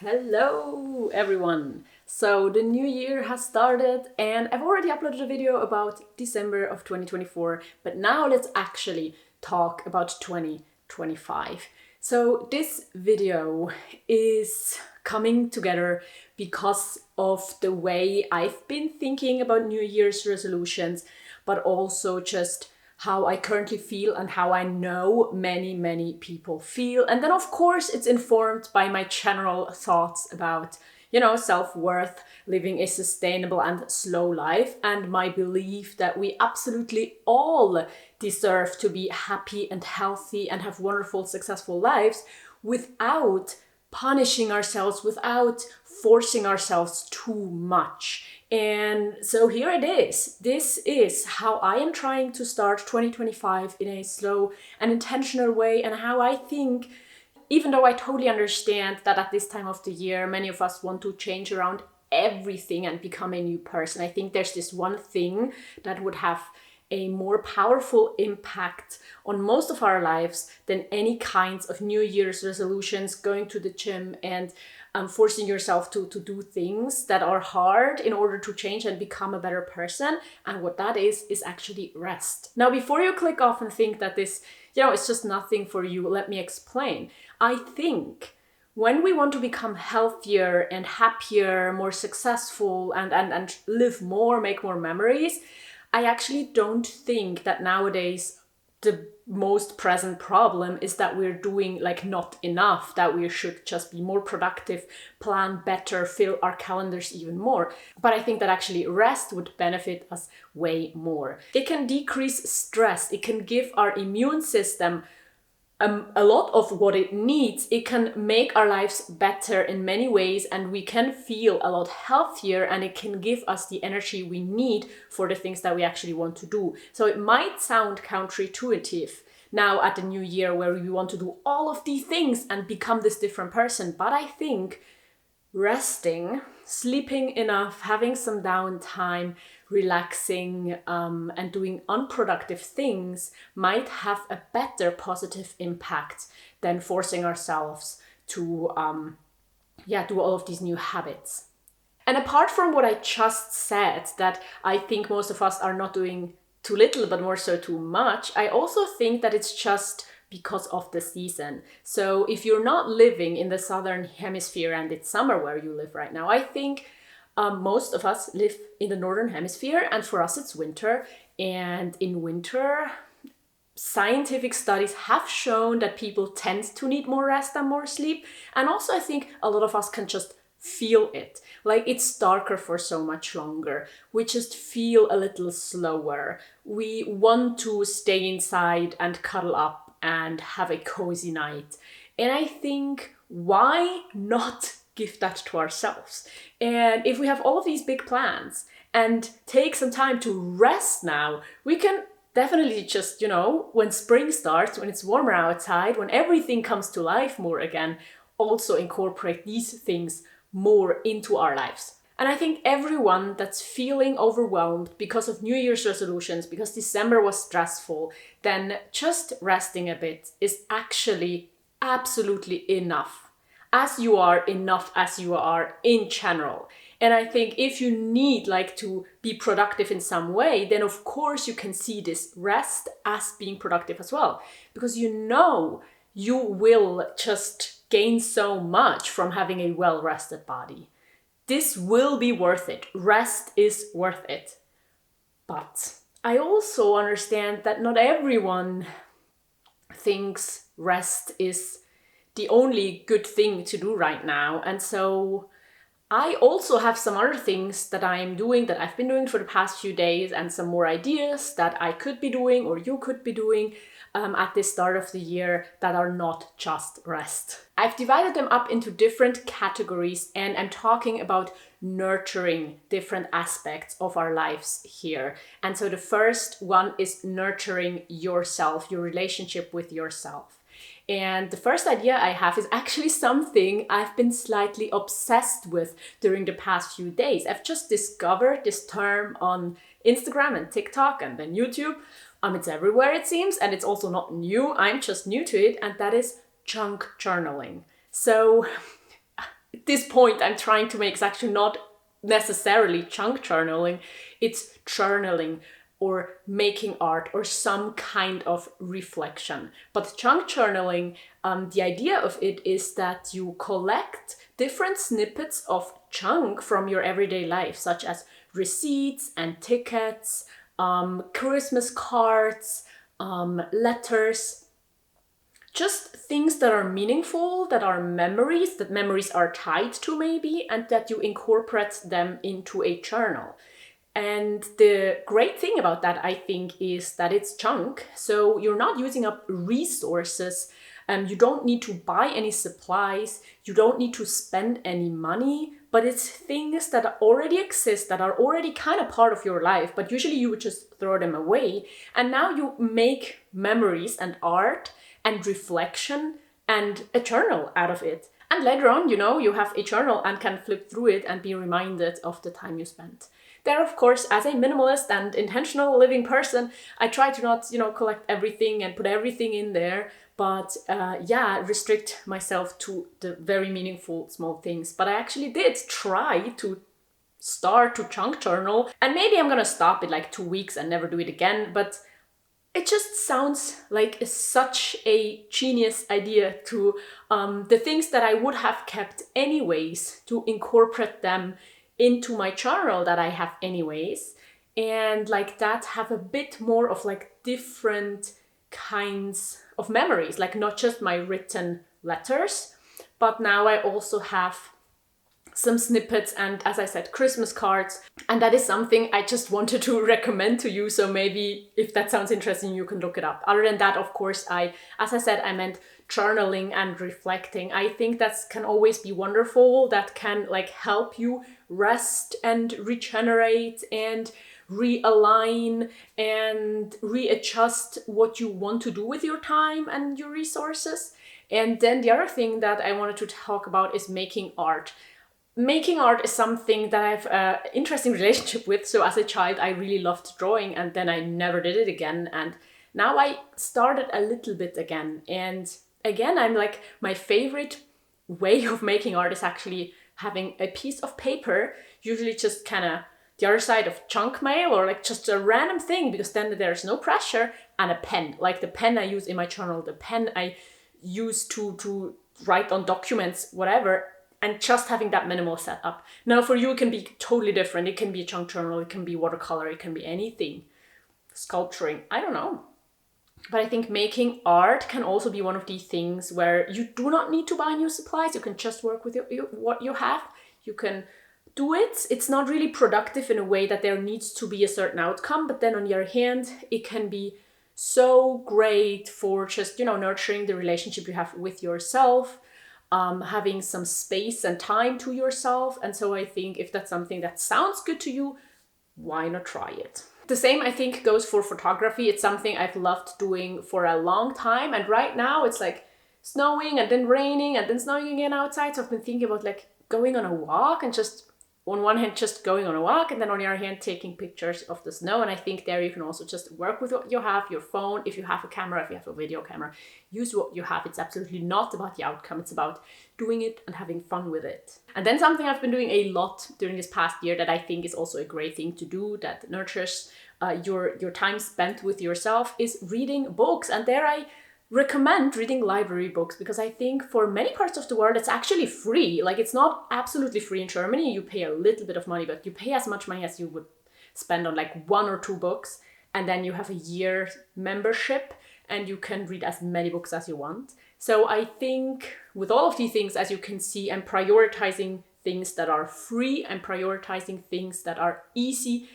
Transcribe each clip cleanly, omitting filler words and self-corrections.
Hello everyone! So the new year has started and I've already uploaded a video about December of 2024, but now let's actually talk about 2025. So this video is coming together because of the way I've been thinking about New Year's resolutions, but also just how I currently feel and how I know many people feel. And then of course it's informed by my general thoughts about, self-worth, living a sustainable and slow life, and my belief that we absolutely all deserve to be happy and healthy and have wonderful, successful lives without punishing ourselves, without forcing ourselves too much. And so here it is. This is how I am trying to start 2025 in a slow and intentional way, and how I think, even though I totally understand that at this time of the year, many of us want to change around everything and become a new person, I think there's this one thing that would have a more powerful impact on most of our lives than any kinds of New Year's resolutions, going to the gym and forcing yourself to do things that are hard in order to change and become a better person. And what that is actually rest. Now, before you click off and think that this, it's just nothing for you, let me explain. I think when we want to become healthier and happier, more successful, and live more, make more memories, I actually don't think that nowadays the most present problem is that we're doing not enough, that we should just be more productive, plan better, fill our calendars even more. But I think that actually rest would benefit us way more. It can decrease stress. It can give our immune system a lot of what it needs. It can make our lives better in many ways, and we can feel a lot healthier, and it can give us the energy we need for the things that we actually want to do. So it might sound counterintuitive now at the new year, where we want to do all of these things and become this different person. But I think resting, sleeping enough, having some downtime, relaxing, and doing unproductive things might have a better positive impact than forcing ourselves to do all of these new habits. And apart from what I just said, that I think most of us are not doing too little, but more so too much, I also think that it's just because of the season. So if you're not living in the southern hemisphere and it's summer where you live right now, I think most of us live in the northern hemisphere, and for us it's winter. And in winter, scientific studies have shown that people tend to need more rest and more sleep. And also I think a lot of us can just feel it. It's darker for so much longer. We just feel a little slower. We want to stay inside and cuddle up and have a cozy night. And I think, why not give that to ourselves? And if we have all of these big plans and take some time to rest now, we can definitely just, when spring starts, when it's warmer outside, when everything comes to life more again, also incorporate these things more into our lives. And I think everyone that's feeling overwhelmed because of New Year's resolutions, because December was stressful, then just resting a bit is actually absolutely enough. As you are enough as you are in general. And I think if you need to be productive in some way, then of course you can see this rest as being productive as well. Because you will just gain so much from having a well-rested body. This will be worth it. Rest is worth it. But I also understand that not everyone thinks rest is the only good thing to do right now. And so I also have some other things that I'm doing, that I've been doing for the past few days, and some more ideas that I could be doing or you could be doing at the start of the year that are not just rest. I've divided them up into different categories, and I'm talking about nurturing different aspects of our lives here. And so the first one is nurturing yourself, your relationship with yourself. And the first idea I have is actually something I've been slightly obsessed with during the past few days. I've just discovered this term on Instagram and TikTok and then YouTube. It's everywhere, it seems, and it's also not new. I'm just new to it, and that is junk journaling. So this point I'm trying to make is actually not necessarily chunk journaling, it's journaling or making art or some kind of reflection. But chunk journaling, the idea of it is that you collect different snippets of chunk from your everyday life, such as receipts and tickets, Christmas cards, letters, just things that are meaningful, that are memories, that memories are tied to maybe, and that you incorporate them into a journal. And the great thing about that, I think, is that it's chunk. So you're not using up resources. You don't need to buy any supplies. You don't need to spend any money. But it's things that already exist, that are already kind of part of your life. But usually you would just throw them away. And now you make memories and art and reflection and a journal out of it. And later on, you have a journal and can flip through it and be reminded of the time you spent. There, of course, as a minimalist and intentional living person, I try to not, collect everything and put everything in there, but restrict myself to the very meaningful small things. But I actually did try to start to chunk journal, and maybe I'm gonna stop it like 2 weeks and never do it again, but it just sounds like such a genius idea to the things that I would have kept anyways, to incorporate them into my journal that I have anyways, and like that have a bit more of like different kinds of memories, like not just my written letters, but now I also have some snippets and, as I said, Christmas cards. And that is something I just wanted to recommend to you. So maybe if that sounds interesting, you can look it up. Other than that, of course, as I said, I meant journaling and reflecting. I think that can always be wonderful. That can like help you rest and regenerate and realign and readjust what you want to do with your time and your resources. And then the other thing that I wanted to talk about is making art. Making art is something that I have an interesting relationship with. So as a child, I really loved drawing, and then I never did it again. And now I started a little bit again. And again, I'm like, my favorite way of making art is actually having a piece of paper, usually just kind of the other side of junk mail or like just a random thing, because then there's no pressure, and a pen, like the pen I use in my journal, the pen I use to write on documents, whatever. And just having that minimal setup. Now for you, it can be totally different. It can be a chunk journal, it can be watercolor, it can be anything. Sculpturing, I don't know. But I think making art can also be one of these things where you do not need to buy new supplies. You can just work with what you have. You can do it. It's not really productive in a way that there needs to be a certain outcome. But then on the other hand, it can be so great for just, nurturing the relationship you have with yourself. Having some space and time to yourself. And so I think if that's something that sounds good to you, why not try it? The same, I think, goes for photography. It's something I've loved doing for a long time. And right now it's like snowing and then raining and then snowing again outside. So I've been thinking about like going on a walk and just on one hand, just going on a walk, and then on the other hand, taking pictures of the snow. And I think there you can also just work with what you have, your phone, if you have a camera, if you have a video camera, use what you have. It's absolutely not about the outcome. It's about doing it and having fun with it. And then something I've been doing a lot during this past year that I think is also a great thing to do, that nurtures your time spent with yourself, is reading books. And there I recommend reading library books, because I think for many parts of the world it's actually free. Like, it's not absolutely free in Germany. You pay a little bit of money, but you pay as much money as you would spend on like 1 or 2 books, and then you have a year membership and you can read as many books as you want. So I think with all of these things, as you can see, I'm prioritizing things that are free and prioritizing things that are easily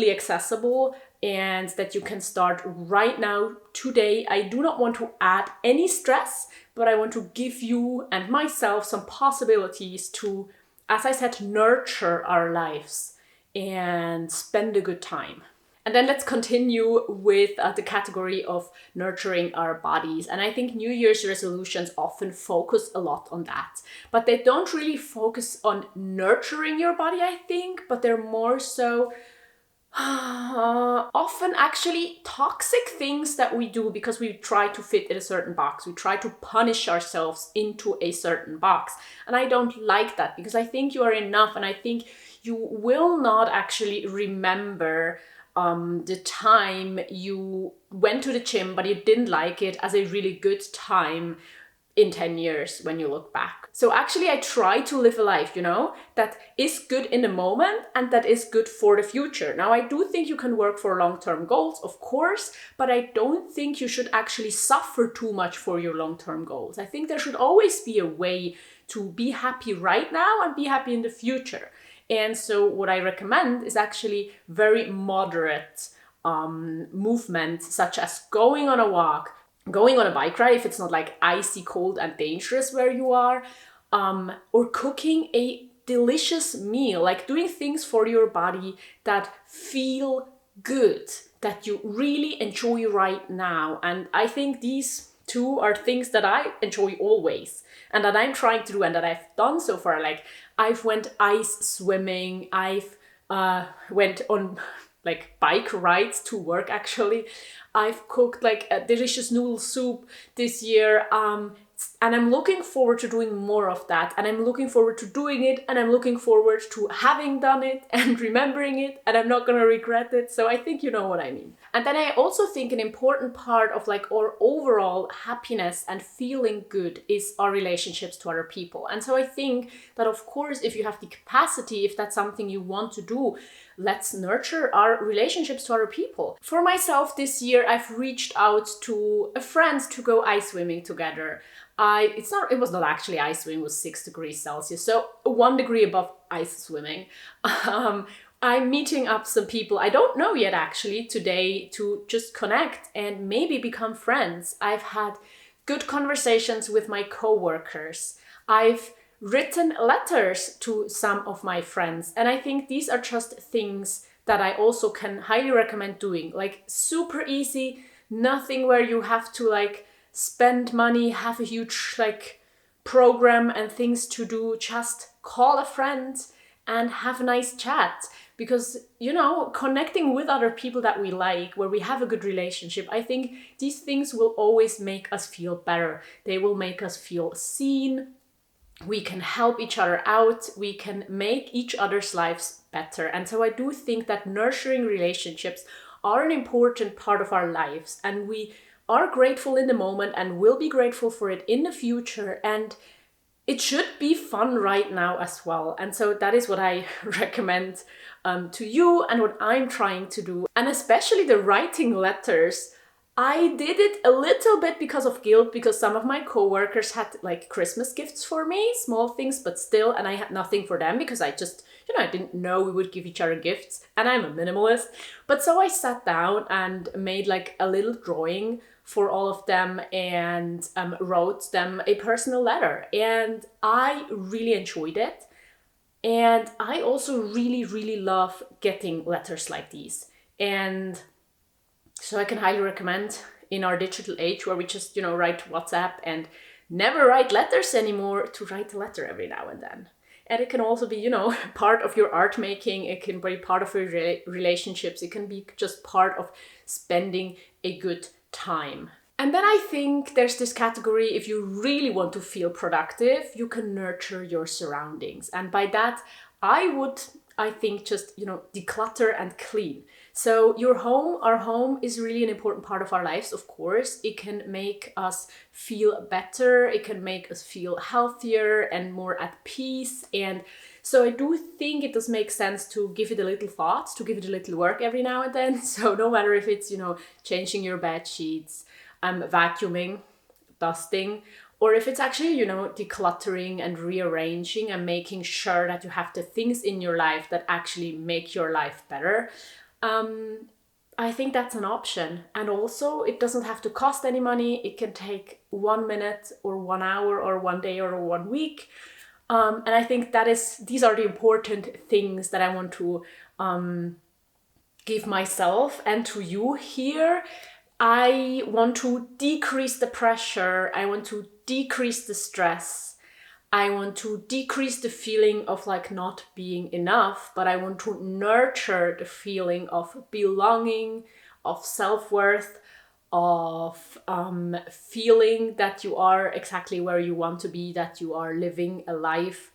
accessible, and that you can start right now, today. I do not want to add any stress, but I want to give you and myself some possibilities to, as I said, nurture our lives and spend a good time. And then let's continue with the category of nurturing our bodies. And I think New Year's resolutions often focus a lot on that, but they don't really focus on nurturing your body, I think, but they're more so Often actually toxic things that we do because we try to fit in a certain box. We try to punish ourselves into a certain box. And I don't like that, because I think you are enough, and I think you will not actually remember the time you went to the gym but you didn't like it as a really good time in 10 years when you look back. So actually I try to live a life, that is good in the moment and that is good for the future. Now I do think you can work for long-term goals, of course, but I don't think you should actually suffer too much for your long-term goals. I think there should always be a way to be happy right now and be happy in the future. And so what I recommend is actually very moderate movements, such as going on a walk, going on a bike ride if it's not like icy cold and dangerous where you are, or cooking a delicious meal, like doing things for your body that feel good, that you really enjoy right now. And I think these two are things that I enjoy always and that I'm trying to do and that I've done so far. Like I've went ice swimming, I've went on like bike rides to work actually. I've cooked like a delicious noodle soup this year. And I'm looking forward to doing more of that. And I'm looking forward to doing it. And I'm looking forward to having done it and remembering it. And I'm not going to regret it. So I think you know what I mean. And then I also think an important part of like our overall happiness and feeling good is our relationships to other people. And so I think that, of course, if you have the capacity, if that's something you want to do, let's nurture our relationships to other people. For myself this year, I've reached out to a friend to go ice swimming together. It was not actually ice swimming, it was 6 degrees Celsius, so 1 degree above ice swimming. I'm meeting up some people I don't know yet actually today to just connect and maybe become friends. I've had good conversations with my coworkers. I've written letters to some of my friends, and I think these are just things that I also can highly recommend doing. Like super easy, nothing where you have to like spend money, have a huge like program and things to do. Just call a friend and have a nice chat, because connecting with other people that we like, where we have a good relationship, I think these things will always make us feel better. They will make us feel seen. We can help each other out. We can make each other's lives better. And so I do think that nurturing relationships are an important part of our lives, and we are grateful in the moment and will be grateful for it in the future. And it should be fun right now as well. And so that is what I recommend to you and what I'm trying to do. And especially the writing letters. I did it a little bit because of guilt, because some of my coworkers had like Christmas gifts for me, small things, but still, and I had nothing for them because I just, I didn't know we would give each other gifts, and I'm a minimalist. But so I sat down and made like a little drawing for all of them and wrote them a personal letter, and I really enjoyed it. And I also really, really love getting letters like these. And so I can highly recommend, in our digital age where we just, write WhatsApp and never write letters anymore, to write a letter every now and then. And it can also be, part of your art making. It can be part of your relationships. It can be just part of spending a good time. And then I think there's this category, if you really want to feel productive, you can nurture your surroundings. And by that, I think just, declutter and clean. So our home is really an important part of our lives, of course. It can make us feel better. It can make us feel healthier and more at peace. And so I do think it does make sense to give it a little thought, to give it a little work every now and then. So no matter if it's, changing your bed sheets, vacuuming, dusting, or if it's actually, decluttering and rearranging and making sure that you have the things in your life that actually make your life better. I think that's an option. And also, it doesn't have to cost any money. It can take 1 minute or 1 hour or 1 day or 1 week. And I think these are the important things that I want to give myself and to you here. I want to decrease the pressure. I want to decrease the stress. I want to decrease the feeling of like not being enough, but I want to nurture the feeling of belonging, of self-worth, of feeling that you are exactly where you want to be, that you are living a life,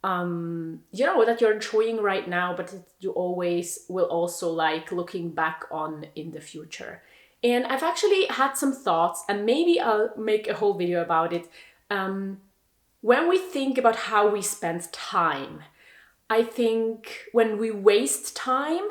that you're enjoying right now, but you always will also like looking back on in the future. And I've actually had some thoughts, and maybe I'll make a whole video about it. When we think about how we spend time, I think when we waste time,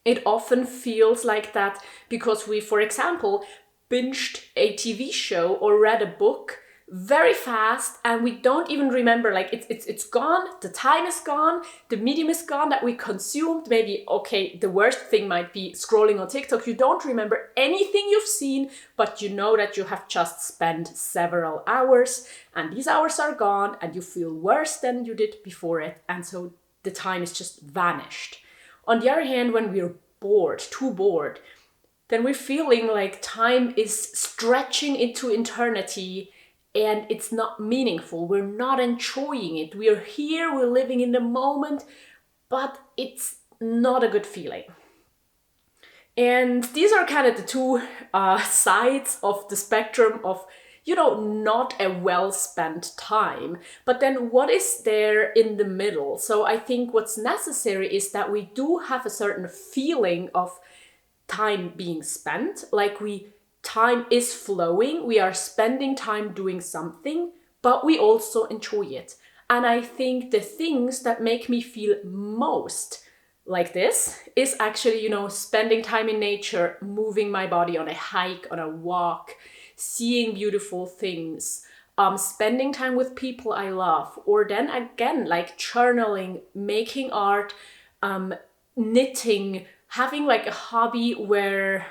it often feels like that because we, for example, binged a TV show or read a book very fast and we don't even remember, like it's gone, the time is gone, the medium is gone that we consumed. Maybe, okay, the worst thing might be scrolling on TikTok. You don't remember anything you've seen, but you know that you have just spent several hours and these hours are gone and you feel worse than you did before it. And so the time is just vanished. On the other hand, when we're bored, too bored, then we're feeling like time is stretching into eternity and it's not meaningful. We're not enjoying it. We're here, we're living in the moment, but it's not a good feeling. And these are kind of the two sides of the spectrum of, not a well-spent time. But then what is there in the middle? So I think what's necessary is that we do have a certain feeling of time being spent, like time is flowing, we are spending time doing something, but we also enjoy it. And I think the things that make me feel most like this is actually, spending time in nature, moving my body on a hike, on a walk, seeing beautiful things, spending time with people I love, or then again, like journaling, making art, knitting, having like a hobby where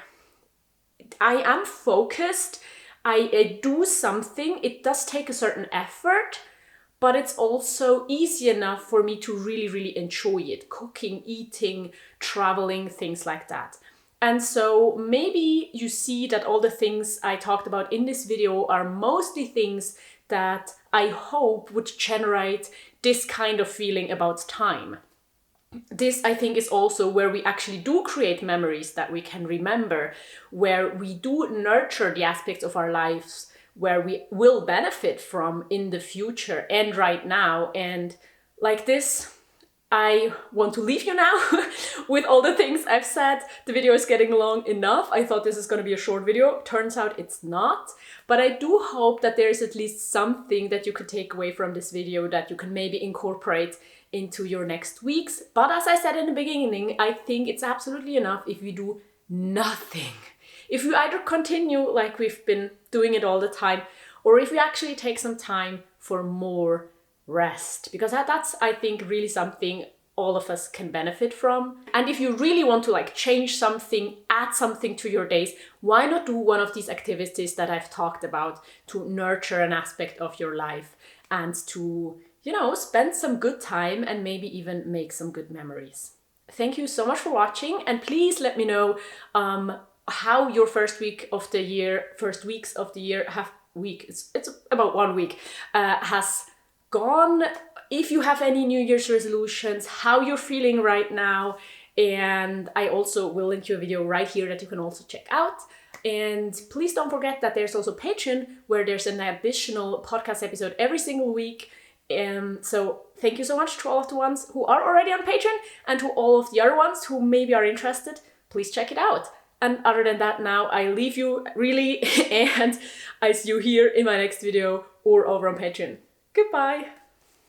I am focused, I do something. It does take a certain effort, but it's also easy enough for me to really, really enjoy it. Cooking, eating, traveling, things like that. And so maybe you see that all the things I talked about in this video are mostly things that I hope would generate this kind of feeling about time. This, I think, is also where we actually do create memories that we can remember, where we do nurture the aspects of our lives where we will benefit from in the future and right now. And like this, I want to leave you now with all the things I've said. The video is getting long enough. I thought this is going to be a short video. Turns out it's not. But I do hope that there's at least something that you could take away from this video that you can maybe incorporate into your next weeks. But as I said in the beginning, I think it's absolutely enough if we do nothing. If we either continue like we've been doing it all the time, or if we actually take some time for more rest, because that's, I think, really something all of us can benefit from. And if you really want to like change something, add something to your days, why not do one of these activities that I've talked about to nurture an aspect of your life and to, spend some good time and maybe even make some good memories. Thank you so much for watching, and please let me know how your first weeks of the year it's about 1 week has gone. If you have any New Year's resolutions, how you're feeling right now. And I also will link you a video right here that you can also check out. And please don't forget that there's also Patreon, where there's an additional podcast episode every single week. So thank you so much to all of the ones who are already on Patreon, and to all of the other ones who maybe are interested. Please check it out. And other than that, now I leave you really, and I see you here in my next video or over on Patreon. Goodbye.